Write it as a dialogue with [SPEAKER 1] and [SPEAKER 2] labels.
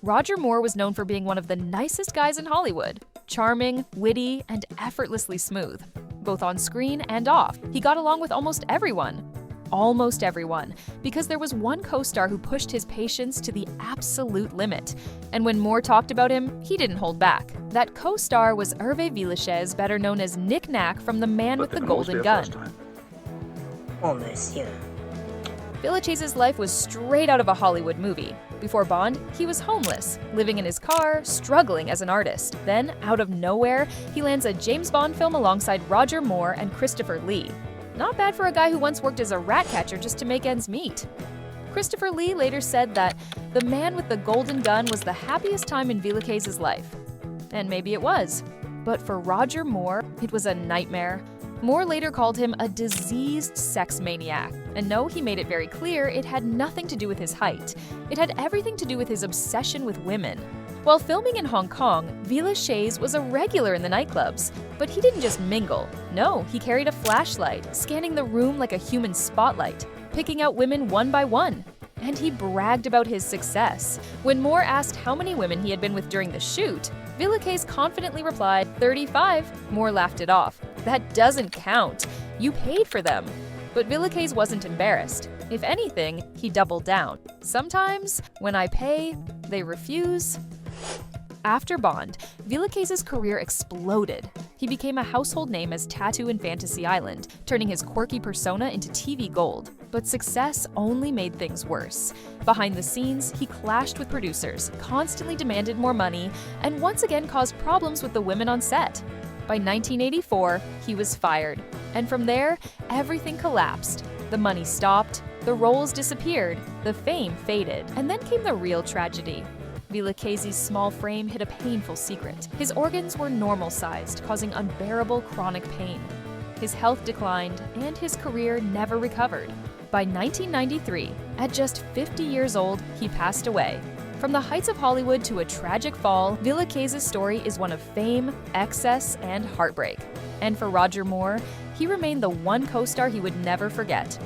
[SPEAKER 1] Roger Moore was known for being one of the nicest guys in Hollywood. Charming, witty, and effortlessly smooth. Both on screen and off, he got along with almost everyone. Almost everyone, because there was one co-star who pushed his patience to the absolute limit. And when Moore talked about him, he didn't hold back. That co-star was Hervé Villechaize, better known as Nick Nack from The Man with the Golden Gun.
[SPEAKER 2] Oh, monsieur.
[SPEAKER 1] Villechaize's life was straight out of a Hollywood movie. Before Bond, he was homeless, living in his car, struggling as an artist. Then, out of nowhere, he lands a James Bond film alongside Roger Moore and Christopher Lee. Not bad for a guy who once worked as a rat catcher just to make ends meet. Christopher Lee later said that The Man with the Golden Gun was the happiest time in Villechaize's life. And maybe it was. But for Roger Moore, it was a nightmare. Moore later called him a diseased sex maniac. And no, he made it very clear it had nothing to do with his height. It had everything to do with his obsession with women. While filming in Hong Kong, Villechaize was a regular in the nightclubs. But he didn't just mingle. No, he carried a flashlight, scanning the room like a human spotlight, picking out women one by one. And he bragged about his success. When Moore asked how many women he had been with during the shoot, Villechaize confidently replied, 35. Moore laughed it off. That doesn't count. You paid for them. But Villechaize wasn't embarrassed. If anything, he doubled down. Sometimes, when I pay, they refuse. After Bond, Villechaize's career exploded. He became a household name as Tattoo in Fantasy Island, turning his quirky persona into TV gold. But success only made things worse. Behind the scenes, he clashed with producers, constantly demanded more money, and once again caused problems with the women on set. By 1984, he was fired. And from there, everything collapsed. The money stopped, the roles disappeared, the fame faded, and then came the real tragedy. Villechaize's small frame hid a painful secret. His organs were normal-sized, causing unbearable chronic pain. His health declined, and his career never recovered. By 1993, at just 50 years old, he passed away. From the heights of Hollywood to a tragic fall, Villechaize's story is one of fame, excess, and heartbreak. And for Roger Moore, he remained the one co-star he would never forget.